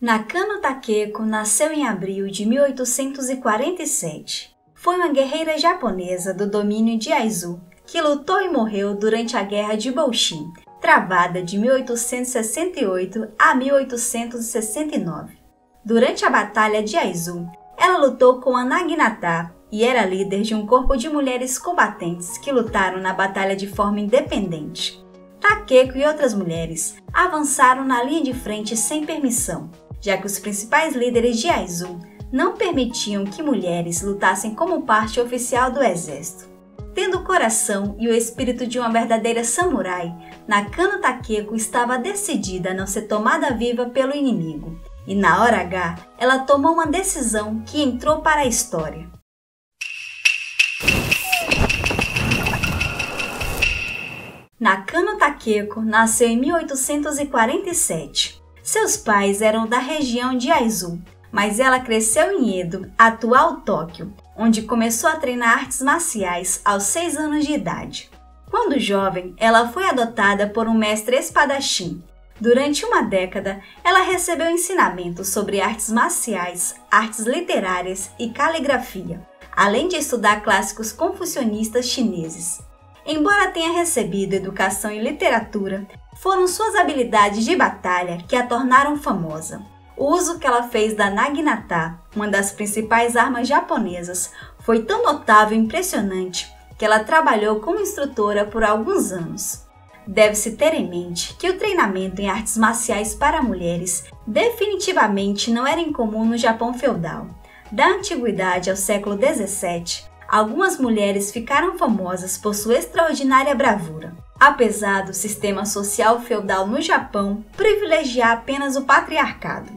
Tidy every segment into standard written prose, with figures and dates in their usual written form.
Nakano Takeko nasceu em abril de 1847. Foi uma guerreira japonesa do domínio de Aizu, que lutou e morreu durante a Guerra de Boshin, travada de 1868 a 1869. Durante a Batalha de Aizu, ela lutou com a Naginata e era líder de um corpo de mulheres combatentes que lutaram na batalha de forma independente. Takeko e outras mulheres avançaram na linha de frente sem permissão, já que os principais líderes de Aizu não permitiam que mulheres lutassem como parte oficial do exército. Tendo o coração e o espírito de uma verdadeira samurai, Nakano Takeko estava decidida a não ser tomada viva pelo inimigo, e na hora H, ela tomou uma decisão que entrou para a história. Nakano Takeko nasceu em 1847. Seus pais eram da região de Aizu, mas ela cresceu em Edo, atual Tóquio, onde começou a treinar artes marciais aos 6 anos de idade. Quando jovem, ela foi adotada por um mestre espadachim. Durante uma década, ela recebeu ensinamentos sobre artes marciais, artes literárias e caligrafia, além de estudar clássicos confucionistas chineses. Embora tenha recebido educação em literatura, foram suas habilidades de batalha que a tornaram famosa. O uso que ela fez da Naginata, uma das principais armas japonesas, foi tão notável e impressionante que ela trabalhou como instrutora por alguns anos. Deve-se ter em mente que o treinamento em artes marciais para mulheres definitivamente não era incomum no Japão feudal. Da antiguidade ao século XVII, algumas mulheres ficaram famosas por sua extraordinária bravura. Apesar do sistema social feudal no Japão privilegiar apenas o patriarcado.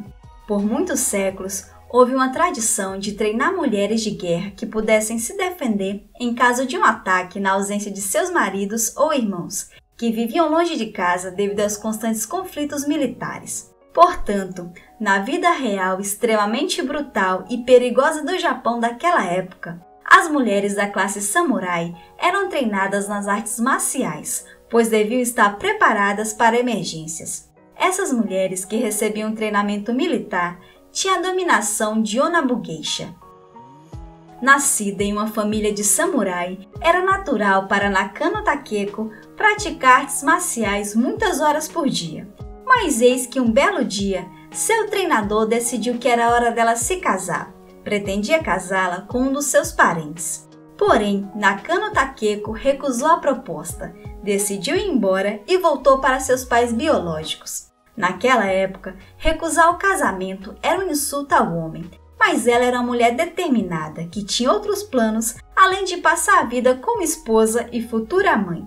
Por muitos séculos, houve uma tradição de treinar mulheres de guerra que pudessem se defender em caso de um ataque na ausência de seus maridos ou irmãos, que viviam longe de casa devido aos constantes conflitos militares. Portanto, na vida real extremamente brutal e perigosa do Japão daquela época, as mulheres da classe samurai eram treinadas nas artes marciais, pois deviam estar preparadas para emergências. Essas mulheres que recebiam treinamento militar tinham a dominação de Onabugeisha. Nascida em uma família de samurai, era natural para Nakano Takeko praticar artes marciais muitas horas por dia. Mas eis que um belo dia, seu treinador decidiu que era hora dela se casar. Pretendia casá-la com um dos seus parentes. Porém, Nakano Takeko recusou a proposta, decidiu ir embora e voltou para seus pais biológicos. Naquela época, recusar o casamento era um insulto ao homem, mas ela era uma mulher determinada, que tinha outros planos, além de passar a vida como esposa e futura mãe.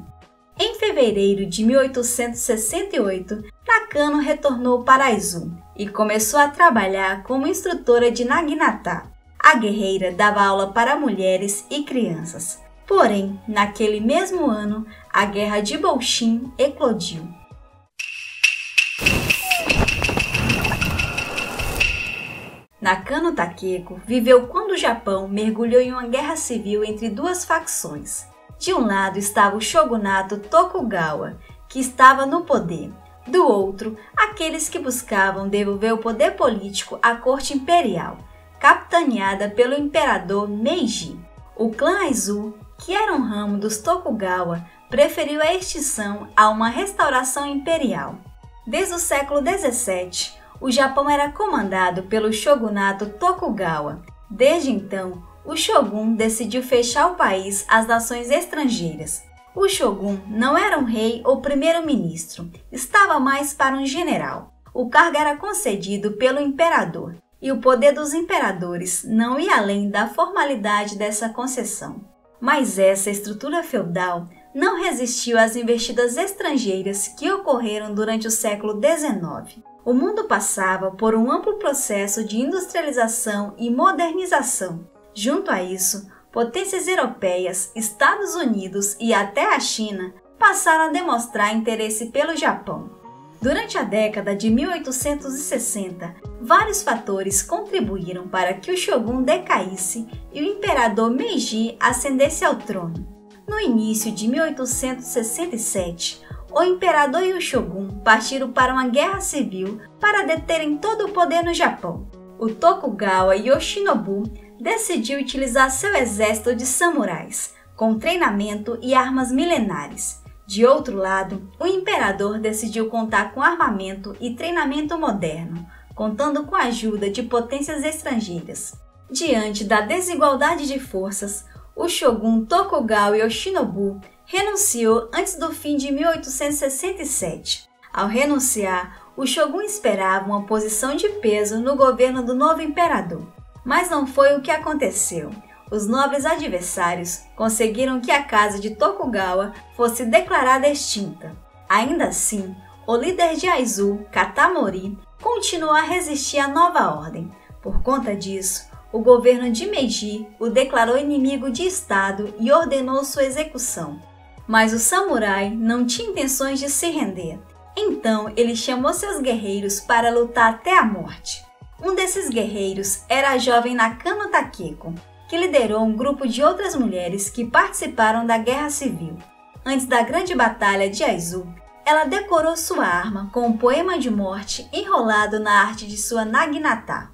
Em fevereiro de 1868, Nakano retornou para Aizu e começou a trabalhar como instrutora de Naginata. A guerreira dava aula para mulheres e crianças. Porém, naquele mesmo ano, a Guerra de Boshin eclodiu. Nakano Takeko viveu quando o Japão mergulhou em uma guerra civil entre duas facções. De um lado estava o shogunato Tokugawa, que estava no poder. Do outro, aqueles que buscavam devolver o poder político à corte imperial, capitaneada pelo imperador Meiji. O clã Aizu, que era um ramo dos Tokugawa, preferiu a extinção a uma restauração imperial. Desde o século XVII, o Japão era comandado pelo shogunato Tokugawa. Desde então, o shogun decidiu fechar o país às nações estrangeiras. O shogun não era um rei ou primeiro-ministro, estava mais para um general. O cargo era concedido pelo imperador, e o poder dos imperadores não ia além da formalidade dessa concessão. Mas essa estrutura feudal não resistiu às investidas estrangeiras que ocorreram durante o século XIX. O mundo passava por um amplo processo de industrialização e modernização. Junto a isso, potências europeias, Estados Unidos e até a China passaram a demonstrar interesse pelo Japão. Durante a década de 1860, vários fatores contribuíram para que o shogun decaísse e o imperador Meiji ascendesse ao trono. No início de 1867, o imperador e o shogun partiram para uma guerra civil para deterem todo o poder no Japão. O Tokugawa Yoshinobu decidiu utilizar seu exército de samurais, com treinamento e armas milenares. De outro lado, o imperador decidiu contar com armamento e treinamento moderno, contando com a ajuda de potências estrangeiras. Diante da desigualdade de forças, o shogun Tokugawa Yoshinobu renunciou antes do fim de 1867. Ao renunciar, o shogun esperava uma posição de peso no governo do novo imperador. Mas não foi o que aconteceu. Os nobres adversários conseguiram que a casa de Tokugawa fosse declarada extinta. Ainda assim, o líder de Aizu, Katamori, continuou a resistir à nova ordem. Por conta disso, o governo de Meiji o declarou inimigo de Estado e ordenou sua execução. Mas o samurai não tinha intenções de se render. Então, ele chamou seus guerreiros para lutar até a morte. Um desses guerreiros era a jovem Nakano Takeko, que liderou um grupo de outras mulheres que participaram da Guerra Civil. Antes da grande batalha de Aizu, ela decorou sua arma com um poema de morte enrolado na arte de sua Naginata.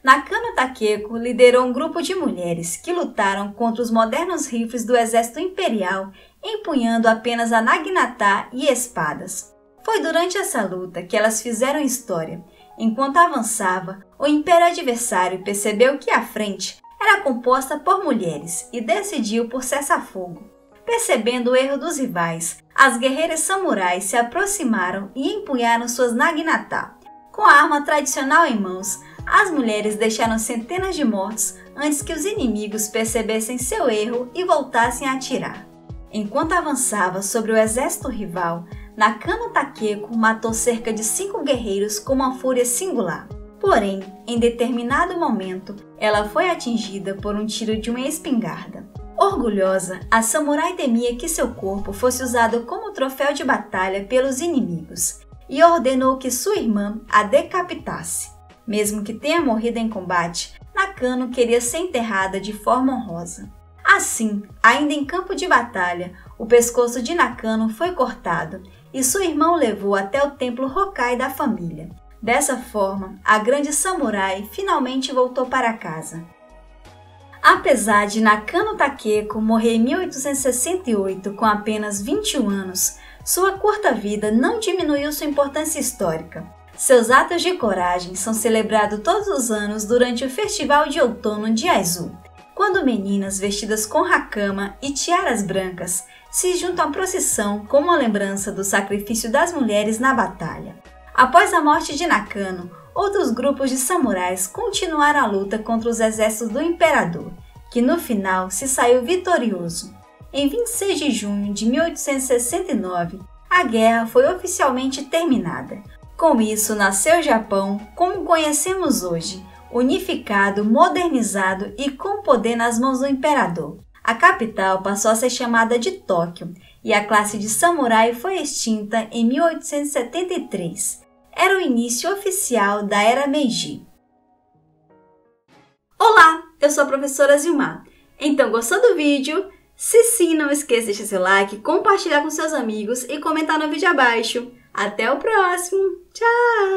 Nakano Takeko liderou um grupo de mulheres que lutaram contra os modernos rifles do exército imperial, empunhando apenas a Naginata e espadas. Foi durante essa luta que elas fizeram história. Enquanto avançava, o império adversário percebeu que a frente era composta por mulheres e decidiu por cessar-fogo. Percebendo o erro dos rivais, as guerreiras samurais se aproximaram e empunharam suas Naginata. Com a arma tradicional em mãos, as mulheres deixaram centenas de mortos antes que os inimigos percebessem seu erro e voltassem a atirar. Enquanto avançava sobre o exército rival, Nakano Takeko matou cerca de 5 guerreiros com uma fúria singular. Porém, em determinado momento, ela foi atingida por um tiro de uma espingarda. Orgulhosa, a samurai temia que seu corpo fosse usado como troféu de batalha pelos inimigos e ordenou que sua irmã a decapitasse. Mesmo que tenha morrido em combate, Nakano queria ser enterrada de forma honrosa. Assim, ainda em campo de batalha, o pescoço de Nakano foi cortado e sua irmã o levou até o templo Hokai da família. Dessa forma, a grande samurai finalmente voltou para casa. Apesar de Nakano Takeko morrer em 1868 com apenas 21 anos, sua curta vida não diminuiu sua importância histórica. Seus atos de coragem são celebrados todos os anos durante o Festival de Outono de Aizu, quando meninas vestidas com hakama e tiaras brancas se juntam à procissão como uma lembrança do sacrifício das mulheres na batalha. Após a morte de Nakano, outros grupos de samurais continuaram a luta contra os exércitos do imperador, que no final se saiu vitorioso. Em 26 de junho de 1869, a guerra foi oficialmente terminada. Com isso, nasceu o Japão como conhecemos hoje, unificado, modernizado e com poder nas mãos do imperador. A capital passou a ser chamada de Tóquio e a classe de samurai foi extinta em 1873. Era o início oficial da Era Meiji. Olá, eu sou a professora Zilmar. Então, gostou do vídeo? Se sim, não esqueça de deixar seu like, compartilhar com seus amigos e comentar no vídeo abaixo. Até o próximo! Tchau!